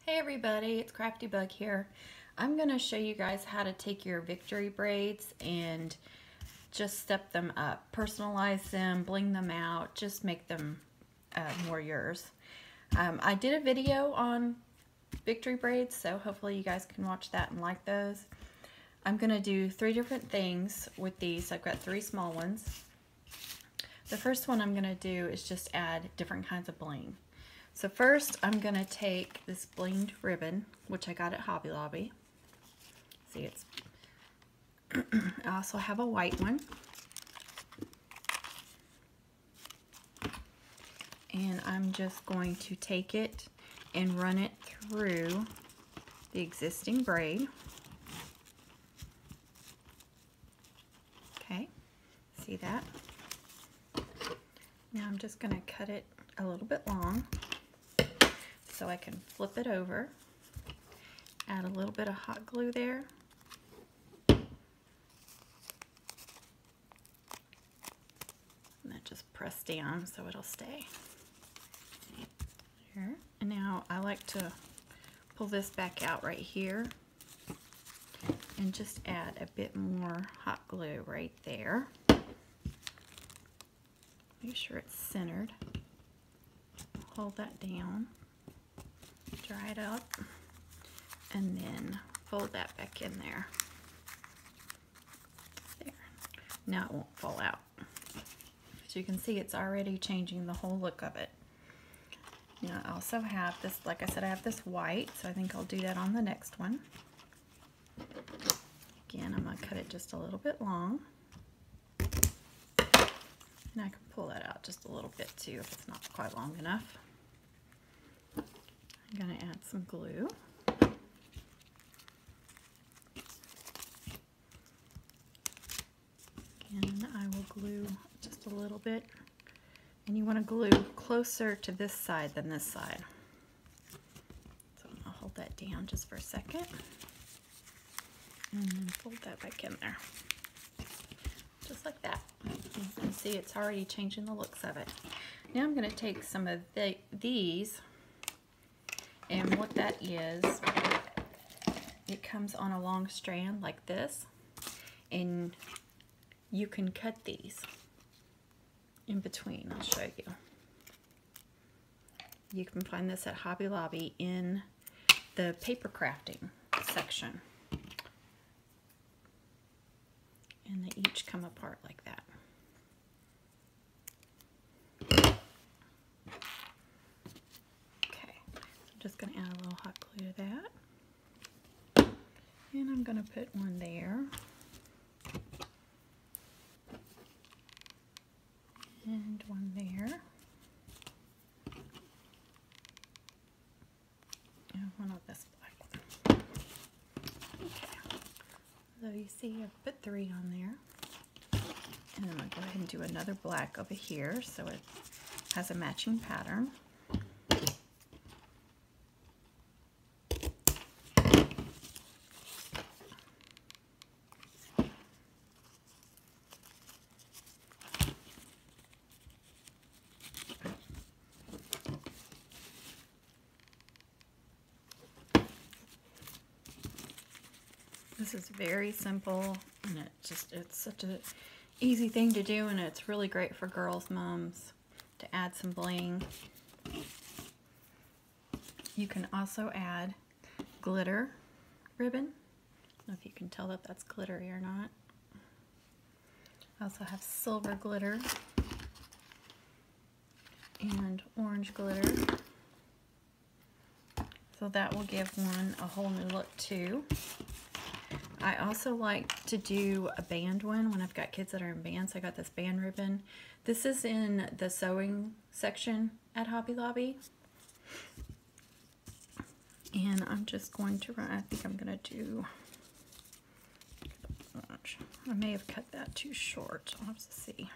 Hey everybody, it's Crafty Bug here. I'm going to show you guys how to take your victory braids and just step them up, personalize them, bling them out, just make them more yours. I did a video on victory braids, so hopefully you guys can watch that and like those. I'm going to do 3 different things with these. I've got 3 small ones. The first one I'm going to do is just add different kinds of bling. So first I'm going to take this blinged ribbon, which I got at Hobby Lobby. See, it's I also have a white one. And I'm just going to take it and run it through the existing braid. Okay, see that? Now I'm just going to cut it a little bit long so I can flip it over, add a little bit of hot glue there, and then just press down so it'll stay here. And now I like to pull this back out right here and just add a bit more hot glue right there. Make sure it's centered. Hold that down, dry it out, and then fold that back in there. There. Now it won't fall out. So you can see it's already changing the whole look of it. Now I also have this, like I said, I have this white, so I think I'll do that on the next one. Again, I'm going to cut it just a little bit long. And I can pull that out just a little bit too if it's not quite long enough. I'm going to add some glue. And I will glue just a little bit. And you want to glue closer to this side than this side. So I'm going to hold that down just for a second. And then fold that back in there. Just like that. You can see it's already changing the looks of it. Now I'm going to take some of these, and what that is, it comes on a long strand like this, and you can cut these in between. I'll show you. You can find this at Hobby Lobby in the paper crafting section. And they each come apart like that. Okay, so I'm just going to add a little hot glue to that. And I'm going to put one there. And one there. And one of this black one. Okay. So you see I've put 3 on there. And then I'll go ahead and do another black over here so it has a matching pattern. This is very simple, and it's such an easy thing to do, and it's really great for girls, moms, to add some bling. You can also add glitter ribbon. I don't know if you can tell that that's glittery or not. I also have silver glitter and orange glitter. So that will give one a whole new look too. I also like to do a band one when I've got kids that are in bands. I got this band ribbon. This is in the sewing section at Hobby Lobby. And I'm just going to run, I think I'm going to do, I may have cut that too short. I'll have to see.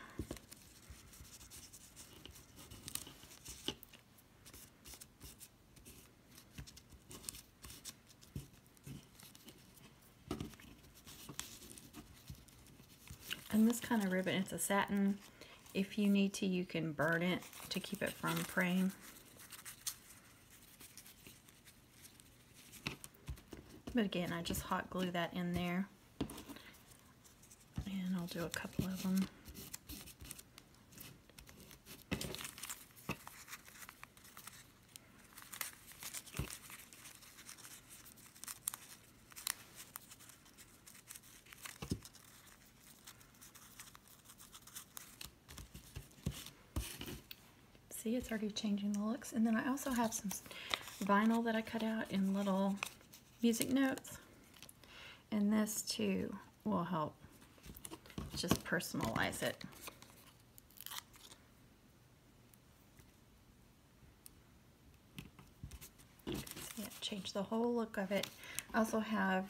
And this kind of ribbon, it's a satin. If you need to, you can burn it to keep it from fraying. But again, I just hot glue that in there. And I'll do a couple of them. See, it's already changing the looks. And then I also have some vinyl that I cut out in little music notes. And this too will help just personalize it. See, it changed the whole look of it. I also have,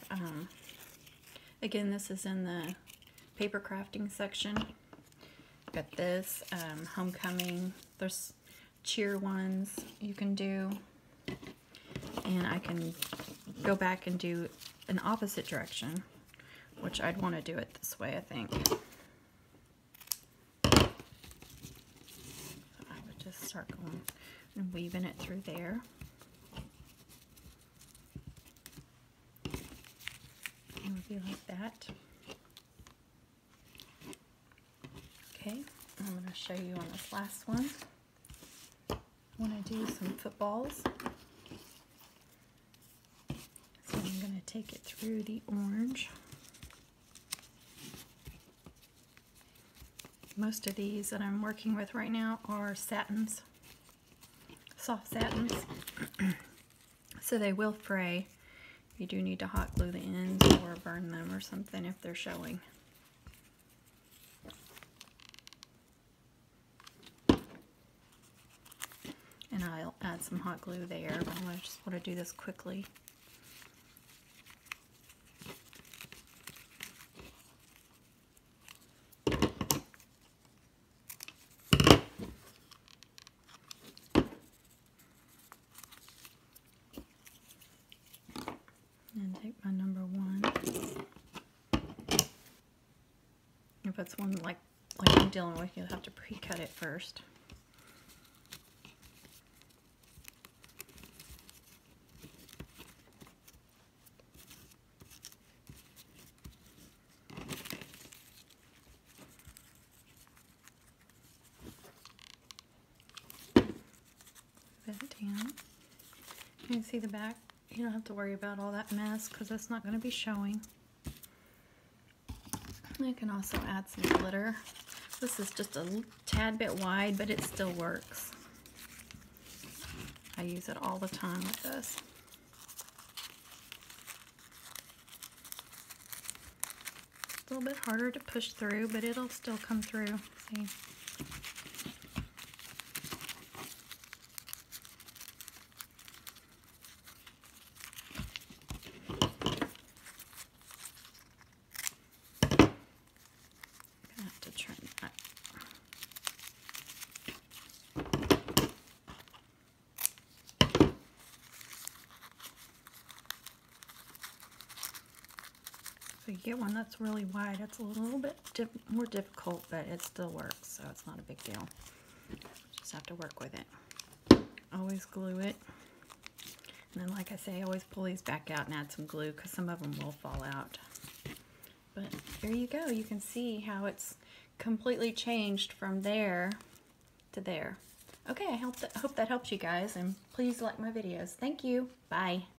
again, this is in the paper crafting section. Got this, homecoming. There's cheer ones you can do. And I can go back and do an opposite direction, which I'd want to do it this way, I think. So I would just start going and weaving it through there. It would be like that. Okay, I'm going to show you on this last one. I want to do some footballs. So I'm going to take it through the orange. Most of these that I'm working with right now are satins, soft satins. So they will fray. You do need to hot glue the ends or burn them or something if they're showing. And I'll add some hot glue there, but I just want to do this quickly. And take my number 1. If it's one like I'm dealing with, you'll have to pre-cut it first. It down. You can see the back. You don't have to worry about all that mess because that's not going to be showing. I can also add some glitter. This is just a tad bit wide, but it still works. I use it all the time with this. A little bit harder to push through, but it'll still come through. See? So you get one that's really wide. It's a little bit more difficult, but it still works, so it's not a big deal. Just have to work with it. Always glue it. And then, like I say, always pull these back out and add some glue because some of them will fall out. But there you go. You can see how it's completely changed from there to there. Okay, I hope that helps you guys, and please like my videos. Thank you. Bye.